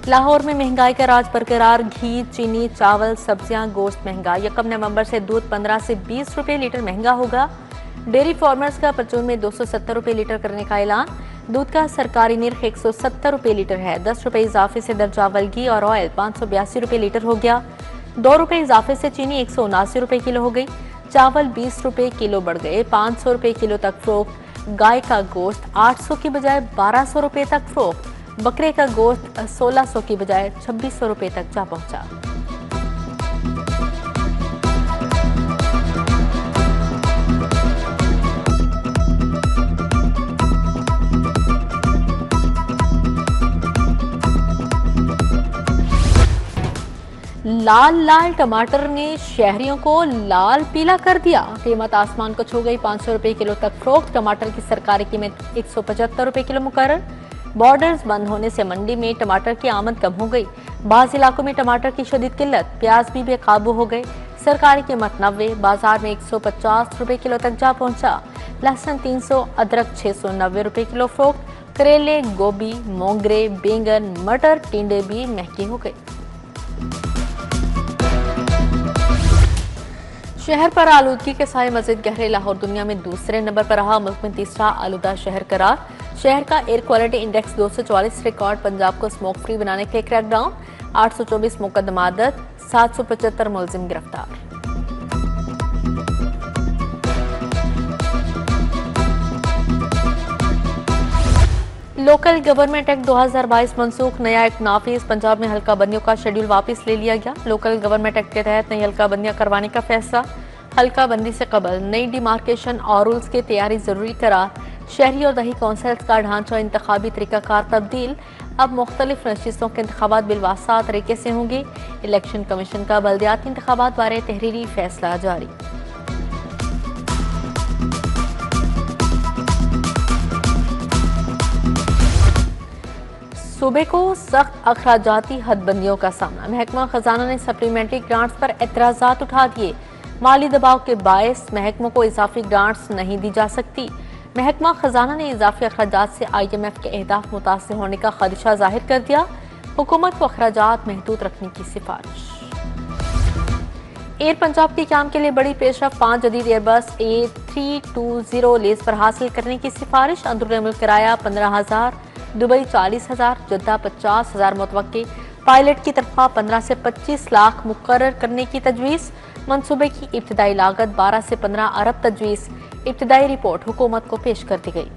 लाहौर में महंगाई का राज बरकरार। घी, चीनी, चावल, सब्जियां, गोश्त महंगा। 1 नवंबर से दूध 15 से 20 रुपए लीटर महंगा होगा। डेयरी फार्मर्स का परचून में 270 रुपए लीटर करने का ऐलान। दूध का सरकारी निर्ख 170 रुपए लीटर है। 10 रुपए इजाफे से दर्जावल घी और ऑयल 582 रुपए लीटर हो गया। 2 रुपए इजाफे से चीनी 179 रुपए किलो हो गई। चावल 20 रुपए किलो बढ़ गए, 500 रुपए किलो तक फरोख्त। गाय का गोश्त 800 की बजाय 1200 रुपए तक फरोख्त। बकरे का गोश्त 1600 की बजाय 2600 रुपए तक जा पहुंचा। लाल लाल टमाटर ने शहरियों को लाल पीला कर दिया। कीमत आसमान को छू गई। 500 रुपए किलो तक फरोख्त। टमाटर की सरकारी कीमत 175 रुपए किलो मुकर्रर। बॉर्डर्स बंद होने से मंडी में टमाटर की आमद कम हो गई। बाज़ इलाकों में टमाटर की शदीद किल्लत। प्याज भी बेकाबू हो गए। सरकारी कीमत 90, बाजार में 150 रुपए किलो तक जा पहुंचा। लहसुन 300, अदरक 690 रुपए किलो फरोख्त। करेले, गोभी, मोंगरे, बैंगन, मटर, टिंडे भी महंगे हो गए। शहर पर आलूदगी के साए मजीद गहरे। लाहौर दुनिया में दूसरे नंबर पर रहा। मुल्क में तीसरा आलूदा शहर करार। शहर का air quality index 244 record. Punjab को स्मोक फ्री बनाने के लिए क्रैकडाउन। 824 मुकदमात, 775 मुलजिम गिरफ्तार। लोकल गवर्नमेंट एक्ट 2022 मनसूख। नया एक्ट नाफिज। पंजाब में हल्का बंदियों का शेड्यूल वापस ले लिया गया। लोकल गवर्नमेंट एक्ट के तहत नई हल्का बंदियां करवाने का फैसला। हल्का बंदी से कबल नई डिमार्केशन और रूल्स की तैयारी जरूरी करार। शहरी और दही काउंसिल्स का ढांचा और इंतखाबी तरीकाकार तब्दील। अब मुख्तलिफ नशिस्तों के इंतखाबात बिलवासा तरीके से होंगे। इलेक्शन कमीशन का बल्दियाती इंतखाबात बारे तहरीरी फैसला जारी। सूबे को सख्त अखराजाती हदबंदियों का सामना। महकमा खजाना ने सप्लीमेंट्री ग्रांट्स पर एतराजात उठा दिए। माली दबाव के बायस महकमों को इजाफी ग्रांट्स नहीं दी जा सकती। महकमा खजाना ने इजाफी अखराजात से IMF के अहदाफ मुतासिर होने का खदशा जाहिर कर दिया। हुकूमत को अखराजात महदूद रखने की सिफारिश। एयर पंजाब के काम के लिए बड़ी पेशरफ। 5 जदीद एयरबस A320 लेज पर हासिल करने की सिफारिश। अंदरूनी मुल्क किराया 15,000, दुबई 40,000, जद्दा 50,000 मुतवक्के। पायलट की तरफा 15 से 25 लाख मुकर्रर करने की तजवीज़। मंसूबे की इब्तदाई लागत 12 से 15 अरब तजवीज़। इब्तदाई रिपोर्ट हुकूमत को पेश कर दी गई।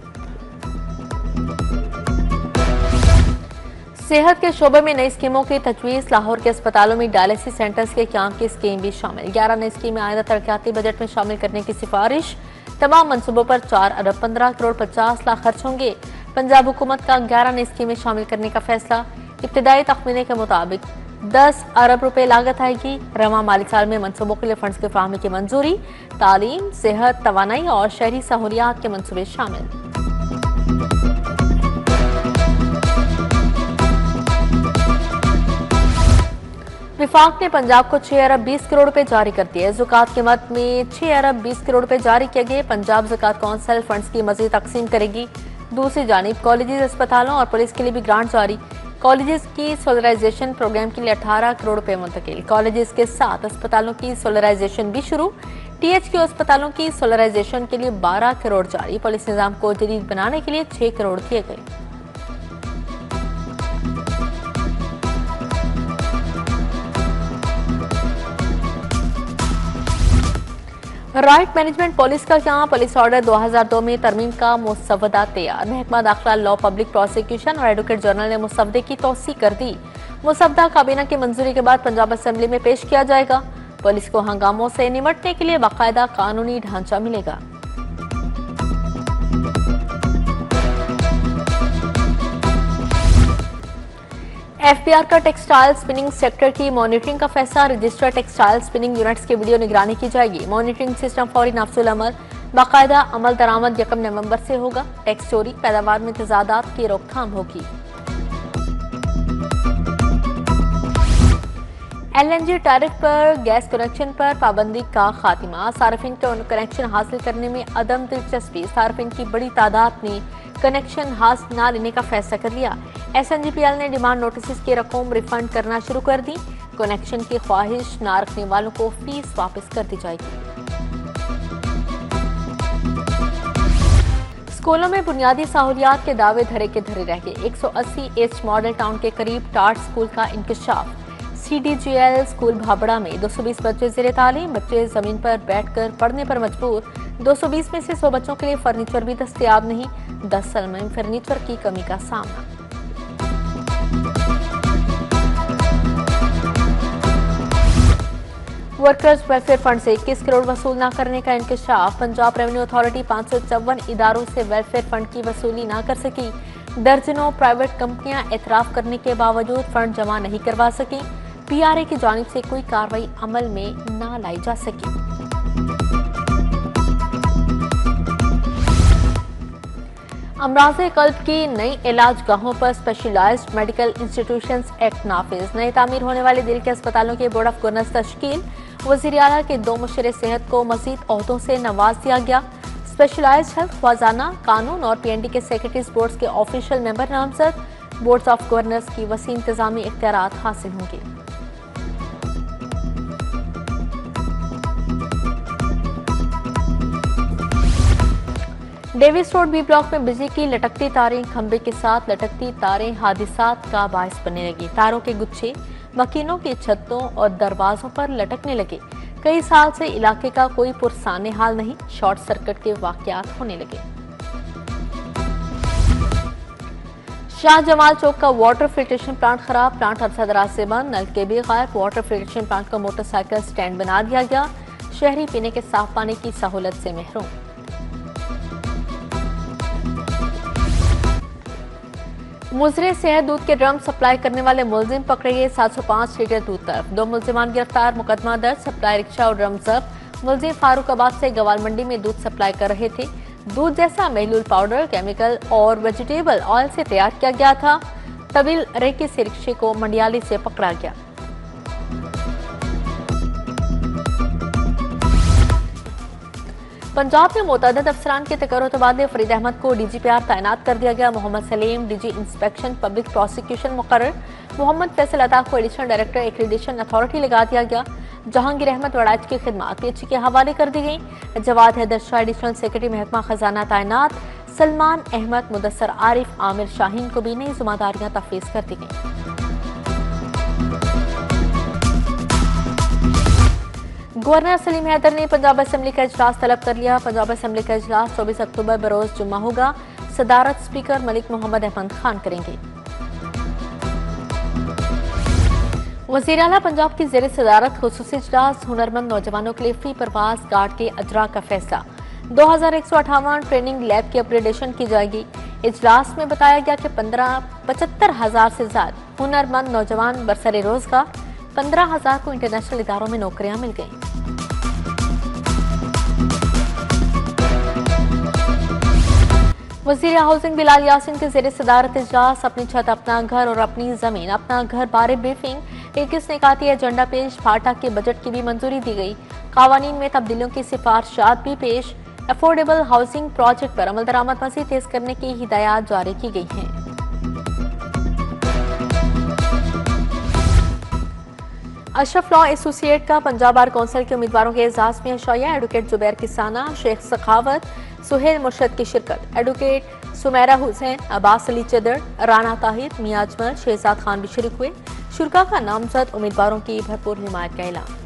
सेहत के शोबे में नई स्कीमों की तजवीज़। लाहौर के अस्पतालों में डायलिसिस सेंटर्स के क्याम की स्कीम भी शामिल। 11 नई स्कीमें आइंदा तरक्याती बजट में शामिल करने की सिफारिश। तमाम मंसूबों पर 4 अरब 15 करोड़ 50 लाख खर्च होंगे। पंजाब हुकूमत का 11 नई स्कीमें शामिल करने का फैसला। इब्तदाई तखमीने के मुताबिक 10 अरब रुपए लागत आएगी। रवा माली साल में मंसूबों के लिए फंड्स की फराहमी की मंजूरी। तालीम, सेहत, तवानाई और शहरी सहूलियात के मंसूबे शामिल। विफाक ने पंजाब को 6 अरब 20 करोड़ रुपए जारी कर दिए। ज़कात के मद में 6 अरब 20 करोड़ रुपए जारी किए गए। पंजाब ज़कात कौंसिल फंड्स की मजीद तकसीम करेगी। दूसरी जानिब कॉलेजेस, अस्पतालों और पुलिस के लिए भी ग्रांट जारी। कॉलेजेस की सोलराइजेशन प्रोग्राम के लिए 18 करोड़ रुपए मुंतकिल। कॉलेजेस के साथ अस्पतालों की सोलराइजेशन भी शुरू। THQ अस्पतालों की सोलराइजेशन के लिए 12 करोड़ जारी। पुलिस निजाम को जदीद बनाने के लिए 6 करोड़ दिए गए। राइट मैनेजमेंट पॉलिसी का क्या। पुलिस ऑर्डर 2002 में तरमीम का मुसवदा तैयार। महकमा दाखिला, लॉ, पब्लिक प्रोसिक्यूशन और एडवोकेट जनरल ने मुसवदे की तौसी कर दी। मुसवदा काबीना की मंजूरी के बाद पंजाब असेंबली में पेश किया जाएगा। पुलिस को हंगामों से निपटने के लिए बाकायदा कानूनी ढांचा मिलेगा। FBR का टेक्सटाइल स्पिनिंग सेक्टर की मॉनिटरिंग का फैसला। रजिस्टर्ड टेक्सटाइल स्पिनिंग यूनिट्स की वीडियो निगरानी की जाएगी। मॉनिटरिंग सिस्टम फौरी नफ्सुल अमल, बाकायदा अमल दरामद 1 नवंबर से होगा। टैक्स चोरी, पैदावार में तजादात की रोकथाम होगी। LNG टैरिफ पर गैस कनेक्शन पर पाबंदी का खात्मा। सार्फिन को कनेक्शन हासिल करने में अदम दिलचस्पी। सार्फिन की बड़ी तादाद ने कनेक्शन हासिल न लेने का फैसला कर लिया। SNGPL ने डिमांड नोटिस की रकम रिफंड करना शुरू कर दी। कनेक्शन की ख्वाहिश न रखने वालों को फीस वापस कर दी जाएगी। स्कूलों में बुनियादी सहूलियात के दावे धरे के धरे रह गए। 180 ईस्ट मॉडल टाउन के करीब टाट स्कूल का इंकशाफ। CDGL स्कूल भाबड़ा में 220 बच्चे ज़ेरे तालीम। बच्चे जमीन पर बैठकर पढ़ने पर मजबूर। 220 में से 100 बच्चों के लिए फर्नीचर भी दस्तयाब नहीं। 10 साल में फर्नीचर की कमी का सामना। वर्कर्स वेलफेयर फंड से 21 करोड़ वसूल न करने का इंकशाफ। पंजाब रेवेन्यू अथॉरिटी 554 इदारों से वेलफेयर फंड की वसूली न कर सकी। दर्जनों प्राइवेट कंपनियां एतराफ करने के बावजूद फंड जमा नहीं करवा सकी। PRA की जानिब से कोई कार्रवाई अमल में न लाई जा सकी। अमराज़े कल्ब की नई इलाज गाहों पर स्पेशलाइज्ड मेडिकल इंस्टीट्यूशंस एक्ट नाफिज। नए तामीर होने वाले दिल के अस्पतालों के बोर्ड ऑफ गवर्नर्स तश्कील। वज़ीर आला के 2 मुशीर सेहत को मजीद ओहदों से नवाज दिया गया। स्पेशलाइज्ड हेल्थ खजाना कानून और PND के सेक्रेटरीज बोर्ड के ऑफिशियल मेंबर नामजद। बोर्ड ऑफ गवर्नर्स की वसी इंतजामी इख्तियारात हासिल होंगे। डेविस रोड B ब्लॉक में बिजली की लटकती तारें खंबे के साथ लटकती तारें हादिसात का बायस बनने लगी। तारों के गुच्छे मकीनों की छतों और दरवाजों पर लटकने लगे। कई साल से इलाके का कोई पुरसाने हाल नहीं। शॉर्ट सर्किट के वाकयात होने लगे। शाह जमाल चौक का वाटर फिल्ट्रेशन प्लांट खराब। प्लांट अरसा दराज से बंद। नलके भी गायब। वाटर फिल्ट्रेशन प्लांट का मोटरसाइकिल स्टैंड बना दिया गया। शहरी पीने के साफ पानी की सहूलत से महरूम। मुजरे सेहत दूध के ड्रम सप्लाई करने वाले मुलजिम पकड़े गए। 705 लीटर दूध तलब। 2 मुलजिमान गिरफ्तार। मुकदमा दर्ज। सप्लाई रिक्शा और ड्रम जब्त। मुलजिम फारूकाबाद से गवाल मंडी में दूध सप्लाई कर रहे थे। दूध जैसा महलूल पाउडर केमिकल और वेजिटेबल ऑयल से तैयार किया गया था। तवील रेके से रिक्शे को मंडियाली से पकड़ा गया। पंजाब में मुतअद्दिद अफसरान के तकर्रुर तबादले। फरीद अहमद को DGPR तैनात कर दिया गया। Mohammad Salim DG inspection public prosecution मुकर्रर। मोहम्मद फैसल अता को एडिशनल डायरेक्टर एक्रीडिशन अथॉरिटी लगा दिया गया। जहांगीर अहमद वड़ाइच की खिदमात PH के हवाले कर दी गई। जवाद हैदर शाह एडिशनल सेक्रेटरी महकमा खजाना तैनात। सलमान अहमद मुदस्सर आरिफ आमिर शाहीन को भी नई जिम्मेदारियां तफवीज कर दी गई। गवर्नर सलीम हैदर ने पंजाब असेंबली का इजलास तलब कर लिया। पंजाब असेंबली का इजलास 24 अक्टूबर बरोज जुम्मा होगा। सदारत स्पीकर मलिक मोहम्मद अहमद खान करेंगे। वज़ीर आला पंजाब की ज़ेर सदारत खुसूसी इजलास। हुनरमंद नौजवानों के लिए फ्री परवाज गार्ड के अजरा का फैसला। 2158 ट्रेनिंग लैब की अपग्रेडेशन की जाएगी। इजलास में बताया गया कि 75,000 से ज्यादा हुनरमंद नौजवान बरसरे रोजगार। 15,000 को इंटरनेशनल इदारों में नौकरियां मिल गईं। वज़ीर हाउसिंग बिलाल यासीन के ज़ेरे सदारत इजलास। अपनी छत अपना घर और अपनी जमीन अपना घर बारे ब्रीफिंग। 21 निकाती एजेंडा पेश। फाटा के बजट की भी मंजूरी दी गई। कावानीन में तब्दीलियों की सिफारिशात भी पेश। अफोर्डेबल हाउसिंग प्रोजेक्ट पर अमल दरामद मज़ीद तेज करने की हिदायत जारी की गई हैं। अशरफ लॉ एसोसिएट का पंजाब बार कौंसिल के उम्मीदवारों के एजाज में अशाया। एडवोकेट जुबैर किसाना, शेख सखावत, सुहेल मुर्शद की शिरकत। एडवोकेट सुमेरा हुसैन, अब्बास अली चदर, राना ताहिर, मियां अजमल, शहजाद खान भी शरीक हुए। शुरा का नामजद उम्मीदवारों की भरपूर हिमायत का ऐलान।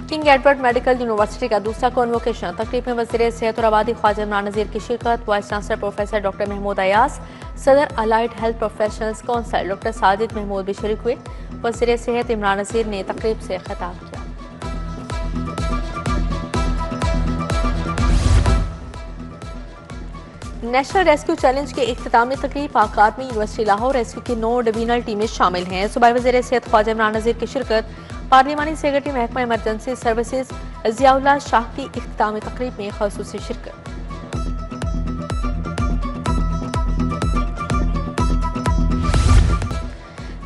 किंग एडवर्ड मेडिकल यूनिवर्सिटी का दूसरा कॉन्वोकेशन। तकरीब में वज़ीर सेहत और आबादी ख्वाजा इमरान नज़ीर की शिरकत। Vice chancellor professor doctor Mahmood Ayaz, सदर allied health professionals council doctor Sajid Mahmood भी शरीक हुए। वज़ीर सेहत इमरान नज़ीर ने तकरीब से खिताब किया। नेशनल रेस्क्यू चैलेंज के इख्तितामी तकरीब। आकार में यूनिवर्सिटी लाहौर रेस्क्यू की 9 डिवीजनल टीमें शामिल हैं। सूबाई वज़ीर सेहत ख्वाजा इमरान नज़ीर की शिरकत। पार्लिमानी सेक्रेटरी महकमा इमरजेंसी सर्विसेज ज़ियाउल्लाह शाह की इख्तितामी तकरीब में ख़ुसूसी शिरकत।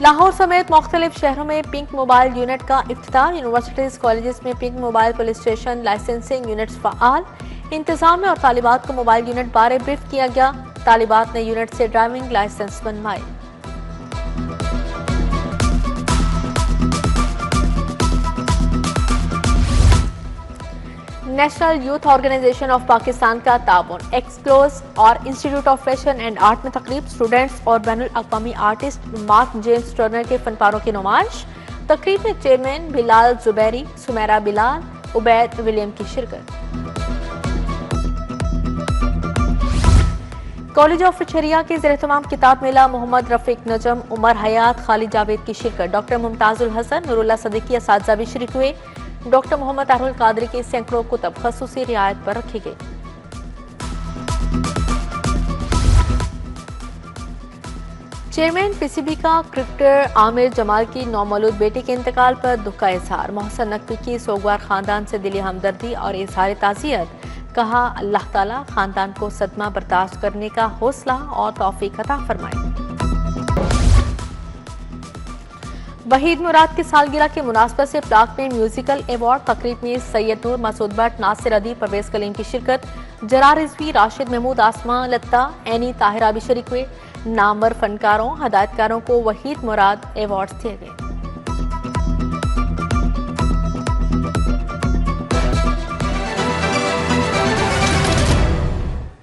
लाहौर समेत मुख्तलिफ शहरों में पिंक मोबाइल यूनिट का इफ्तिताह। यूनिवर्सिटीज कॉलेजेस में pink mobile police station licensing units फ़आल। इंतजाम और तालिबात को मोबाइल यूनिट बारे ब्रीफ किया गया। तालिबात ने यूनिट से ड्राइविंग लाइसेंस बनवाए। National youth organisation of Pakistan का ताउन एक्सप्लोज और institute of fashion and art में तकरीब। स्टूडेंट्स और बैनुल अक़वामी आर्टिस्ट मार्क जेम्स टर्नर के फनपारों की नुमाइश। तकरीब में चेयरमैन बिलाल जुबैरी, सुमेरा बिलाल, उबैद विलियम की शिरकत। कॉलेज ऑफ शरिया के ज़ेर-ए-तमाम किताब मेला मोहम्मद रफीक नजम, उमर हयात, खालिद जावेद की शिरकत। डॉक्टर मुमताजुल हसन, नूरुल्लाह सदीकी असातिज़ा भी शरीक हुए। डॉक्टर मोहम्मद अरुल कादरी के सैकड़ों कुतब खसूसी रियायत पर रखे गए। चेयरमैन पीसीबी का क्रिकेटर आमिर जमाल की नौमौलूद बेटी के इंतकाल पर दुख का इजहार। मोहसन नकवी की सोगवार खानदान से दिली हमदर्दी और इजहार ताज़ियत। कहा, अल्लाह ताला खानदान को सदमा बर्दाश्त करने का हौसला और तौफीक अता फरमाए। वहीद मुराद की सालगिरह की मुनासबत से प्लाक में म्यूजिकल अवार्ड तकरीब में सैयद नूर, मसूद भट्ट, नासिर अदीब, परवेज कलीम की शिरकत। जरा रिजवी, राशिद महमूद, आसमा लत्ता, एनी ताहिरा भी शरीक हुए। नामवर फनकारों, हदायतकारों को वहीद मुराद अवार्ड दिए गए।